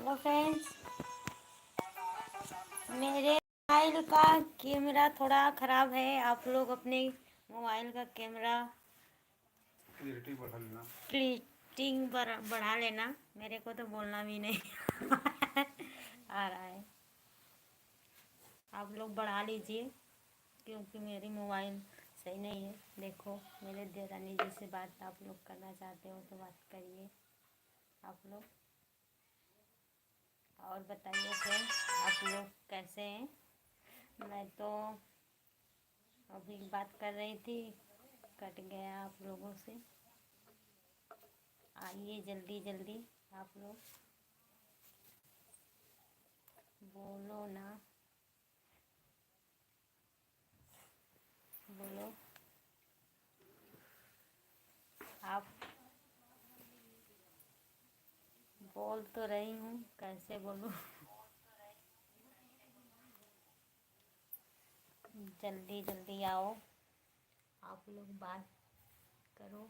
Hello friends, मेरे mobile का camera थोड़ा ख़राब है। आप लोग अपने मोबाइल का कैमरा क्लियरिटी बढ़ा लेना। मेरे को तो बोलना भी नहीं आ रहा है। आप लोग बढ़ा लीजिए क्योंकि मेरी मोबाइल सही नहीं है। देखो, मेरे देवरानी जी से बात आप लोग करना चाहते हो तो बात करिए आप लोग। और बताइए फ्रेंड्स, आप लोग कैसे हैं? मैं तो अभी बात कर रही थी, कट गया आप लोगों से। आइए जल्दी जल्दी आप लोग बोलो ना, बोलो। आप बोल तो रही हूँ, कैसे बोलूँ जल्दी जल्दी आओ, आप लोग बात करो।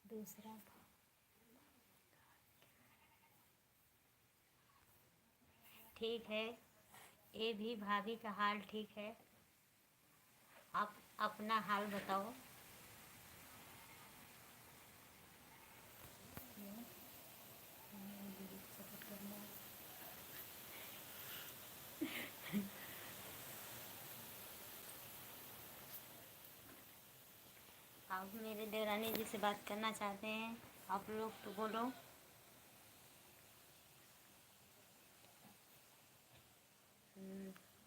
दूसरा ठीक है, ये भी भाभी का हाल ठीक है। आप अपना हाल बताओ। आप मेरे देवरानी जी से बात करना चाहते हैं, आप लोग तो बोलो।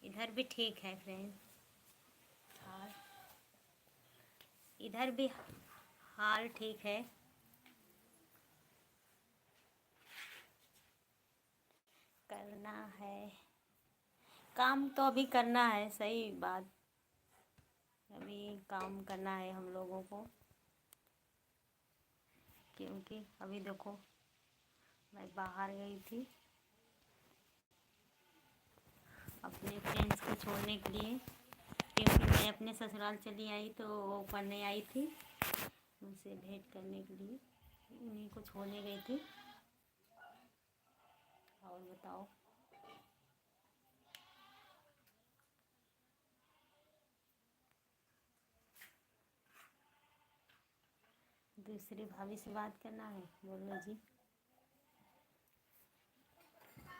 इधर भी ठीक है फ्रेंड, हाल इधर भी हाल ठीक है। करना है काम तो अभी करना है, सही बात। अभी काम करना है हम लोगों को, क्योंकि अभी देखो मैं बाहर गई थी अपने फ्रेंड्स को छोड़ने के लिए, क्योंकि मैं अपने ससुराल चली आई तो वो पढ़ने आई थी, उनसे भेंट करने के लिए उन्हीं को छोड़ने गई थी। और बताओ। दूसरी भाभी से बात करना है, बोलो जी,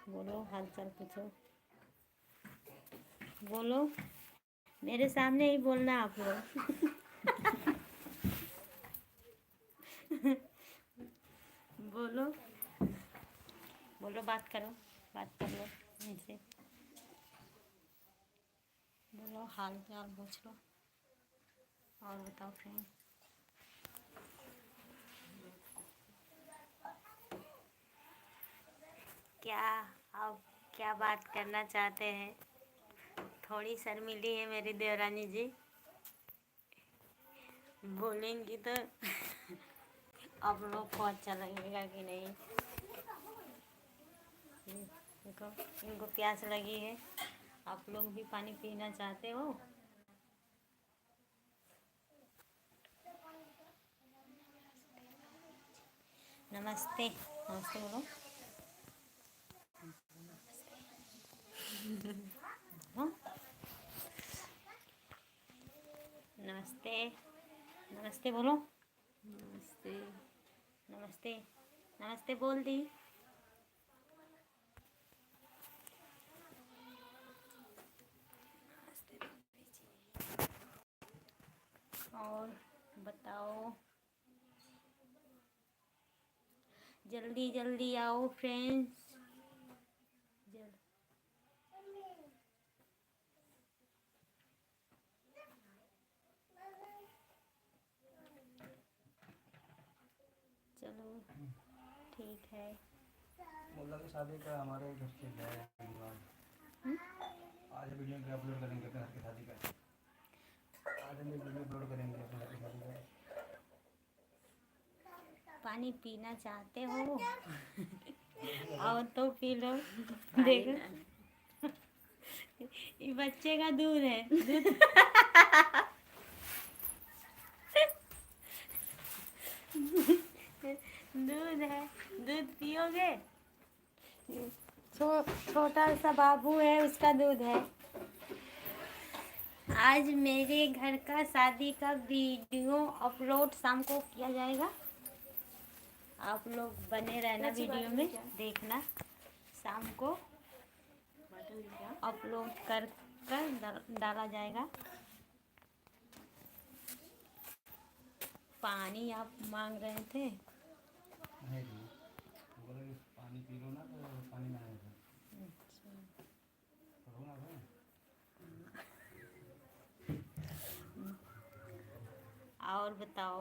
बोलो, हाल चाल पूछो, बोलो। मेरे सामने ही बोलना आप लोग बोलो बोलो, बात करो, बात कर लो इनसे, बोलो, हाल चाल पूछ लो। और बताओ फ्रेंड, क्या आप क्या बात करना चाहते हैं? थोड़ी शर्मिली है मेरी देवरानी जी, बोलेंगी तो आप लोग को अच्छा लगेगा कि नहीं। देखो, इनको प्यास लगी है, आप लोग भी पानी पीना चाहते हो? नमस्ते, नमस्ते बोलो। हाँ? नमस्ते, नमस्ते बोलो। नमस्ते, नमस्ते, नमस्ते बोल दी। और बताओ, जल्दी जल्दी आओ फ्रेंड्स। जल चलो ठीक है। मुल्ला की शादी का हमारे घर से है आज वीडियो में अपलोड करेंगे अपने घर की शादी का। आज हम वीडियो अपलोड करेंगे अपने घर की शादी का। पानी पीना चाहते हो? आओ तो पी लो। देखो, ये बच्चे का दूध है, दूध दूध है, दूध पियोगे? छोटा सा बाबू है, उसका दूध है। आज मेरे घर का शादी का वीडियो अपलोड शाम को किया जाएगा। आप लोग बने रहना, वीडियो में देखना। शाम को अपलोड कर डाला जाएगा। पानी आप मांग रहे थे? नहीं जी, बोले कि पानी पी लो ना, तो पानी में आएगा। करो ना भाई। और बताओ।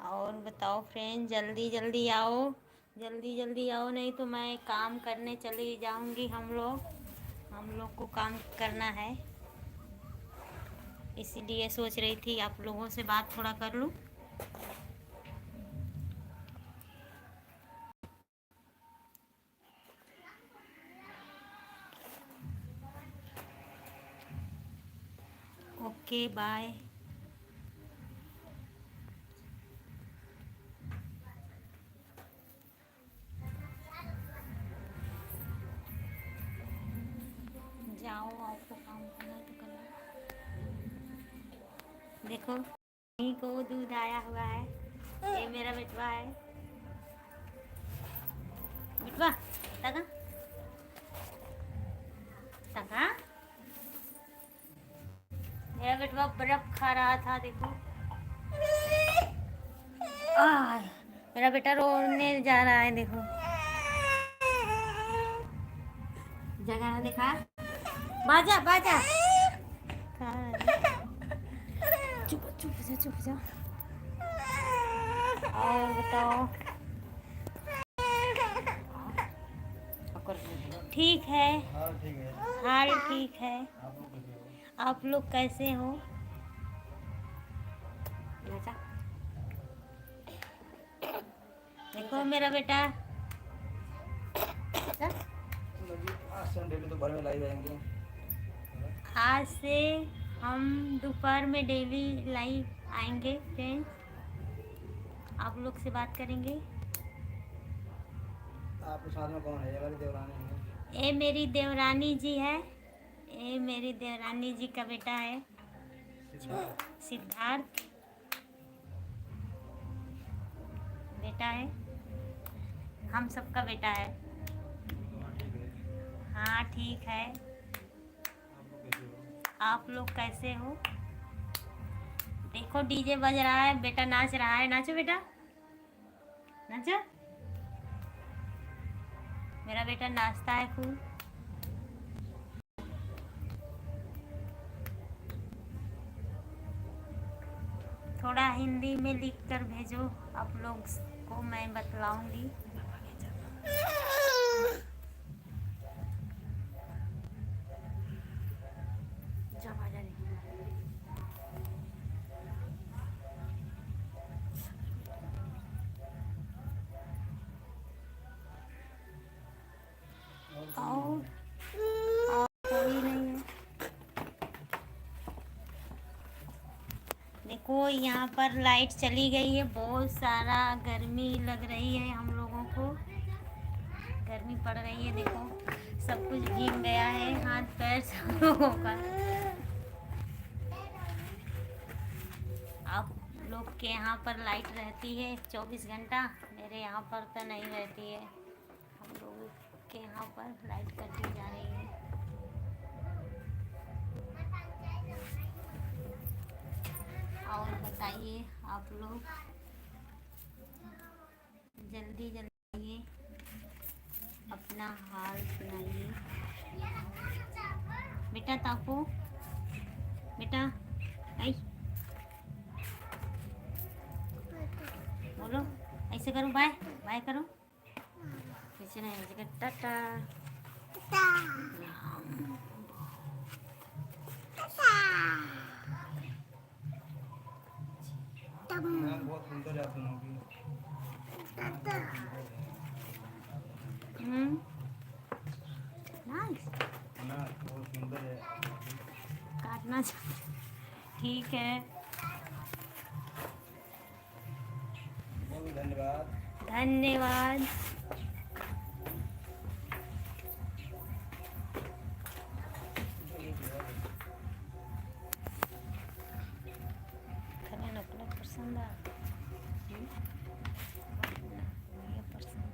और बताओ फ्रेंड, जल्दी जल्दी आओ, जल्दी जल्दी आओ, नहीं तो मैं काम करने चली जाऊंगी। हम लोग को काम करना है, इसीलिए सोच रही थी आप लोगों से बात थोड़ा कर लूं। Okay bye. जाओ, आपको काम करना है तो करना। देखो, इन्हीं को दूध आया हुआ है। ये मेरा बेटवा है। बेटवा तका तका, मेरा बेटवा बर्फ खा रहा था। देखो, मेरा बेटा रोने जा रहा है। देखो, जगह देखा, बाजा बाजा। चुप चुप जा, चुप जा। और बताओ। ठीक है, हाँ ठीक है। हाल ठीक है। आप लोग कैसे हो? आप लोग कैसे हो? बेटा देखो, मेरा बेटा। आज संडे में तो घर में लाइव आएंगे। आज से हम दोपहर में डेली लाइव आएंगे फ्रेंड्स, आप लोग से बात करेंगे। आपके साथ में कौन है? ये वाली देवरानी है? ये मेरी देवरानी जी है। ये मेरी देवरानी जी का बेटा है, सिद्धार्थ बेटा है। हम सबका बेटा है। हाँ ठीक है। आप लोग कैसे हो? देखो, डीजे बज रहा है, बेटा नाच रहा है। नाचो बेटा, नाचो। मेरा बेटा नाचता है खूब। थोड़ा हिंदी में लिख कर भेजो, आप लोग को मैं बतलाऊंगी। जब आ जा रही। और कोई नहीं है। देखो, यहाँ पर लाइट चली गई है। बहुत सारा गर्मी लग रही है, हम लोगों को गर्मी पड़ रही है। देखो, सब कुछ भीग गया है, हाथ पैर सब लोगों का। आप लोग के यहाँ पर लाइट रहती है 24 घंटा, मेरे यहाँ पर तो नहीं रहती है। हम लोगों के यहाँ पर लाइट कटी जा रही है। और बताइए आप लोग, जल्दी जल्दी अपना हाल सुनाइए। बेटा तापो, बेटा आई बोलो, ऐसे करो, बाय बाय करो। ऐसे नहीं, ऐसे कर टाटा। मैम बहुत सुंदर है आप दोनों की। नाइस। ना बहुत सुंदर है। कहाँ ठीक है, बहुत धन्यवाद। धन्यवाद। खाने ना अपना पसंद आ ये पसंद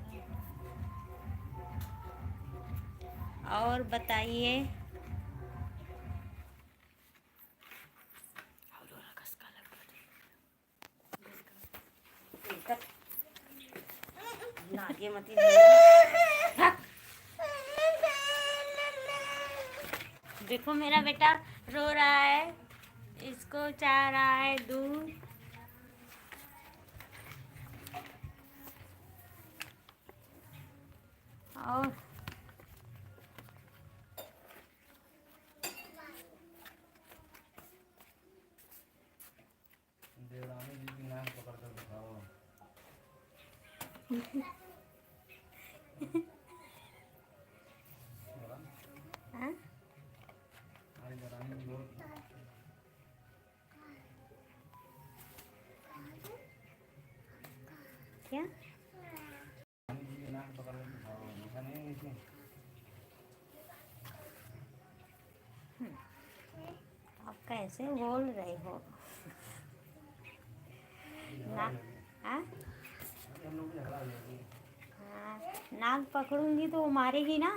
आ। और बताइए। नागे मत देखो मेरा बेटा रो रहा है, इसको चाह रहा है दूध। और देवरानी जी की नाक पकड़ कर दिखाओ। हाँ? हमारी देवरानी जी बहुत क्या देवरानी जी की नाक पकड़ कर दिखाओ। ऐसा नहीं है इसमें। आप कैसे बोल रहे हो? ना हाँ? हम लोग भी झगड़ा हो जाएगी। हाँ, नाक पकड़ूंगी तो वो मारेगी ना।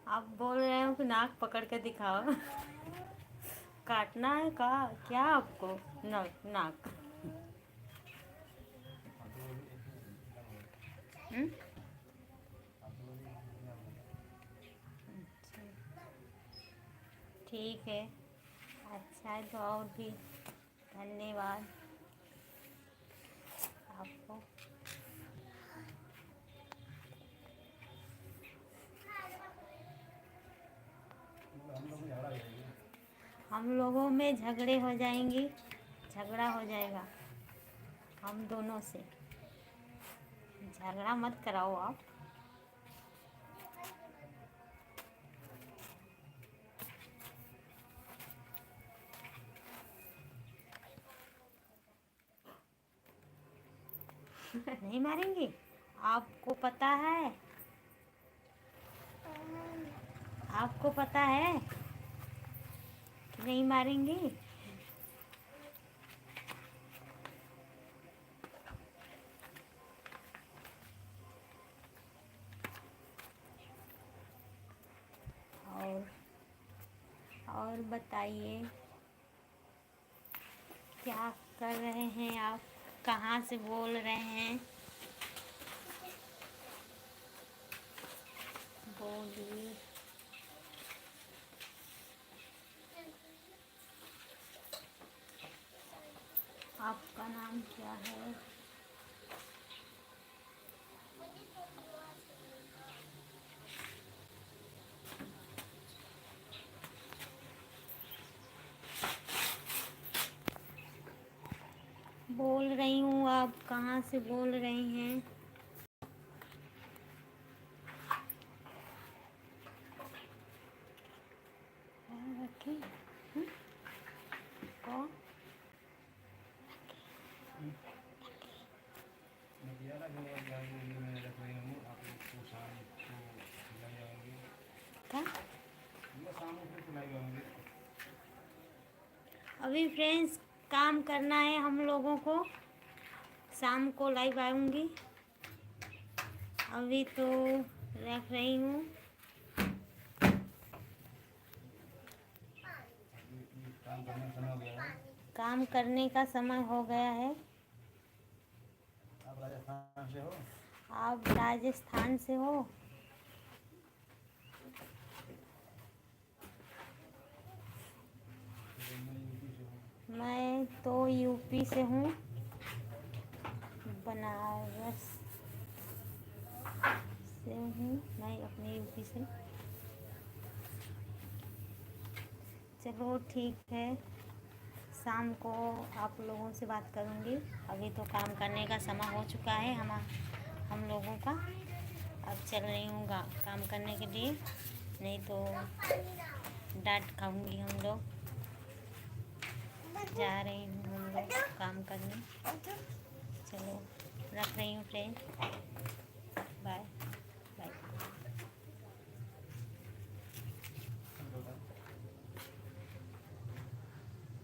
आप बोल रहे हो कि नाक पकड़ के दिखाओ। काटना है का क्या आपको? नाक हम्म? अच्छा, ठीक है। अच्छा है तो और भी धन्यवाद आपको। हम लोग भी झगड़ा हो जाएगी। हम लोगों में झगड़े हो जाएंगी, झगड़ा हो जाएगा हम दोनों से। झगड़ा मत कराओ आप। नहीं मारेंगे? आपको पता है, आपको पता है कि नहीं मारेंगे। और बताइए क्या कर रहे हैं आप? कहाँ से बोल रहे हैं? बोलिए। आपका नाम क्या है? बोल रही हूँ, आप कहाँ से बोल रही हैं? रखी कौन? मैं किया ना कि मैं जाऊँगी, मैं रख रही हूँ। आप लोग को शाम को खिलाई जाऊँगी। क्या? मैं शाम को फिर खिलाई जाऊँगी। अभी फ्रेंड्स काम करना है हम लोगों को, शाम को लाइव आऊँगी। अभी तो रख रही हूँ। काम करने का समय हो गया है। काम करने का समय हो गया है। आप राजस्थान से हो? आप राजस्थान से हो? मैं तो यूपी से हूँ, बनारस से हूँ मैं, अपने यूपी से। चलो ठीक है, शाम को आप लोगों से बात करूँगी। अभी तो काम करने का समय हो चुका है हम लोगों का। अब चल रही हूँ काम करने के लिए, नहीं तो डांट खाऊंगी हम लोग। जा रहे हैं हम लोग काम करने। चलो रख रही हूँ फ्रेंड, बाय।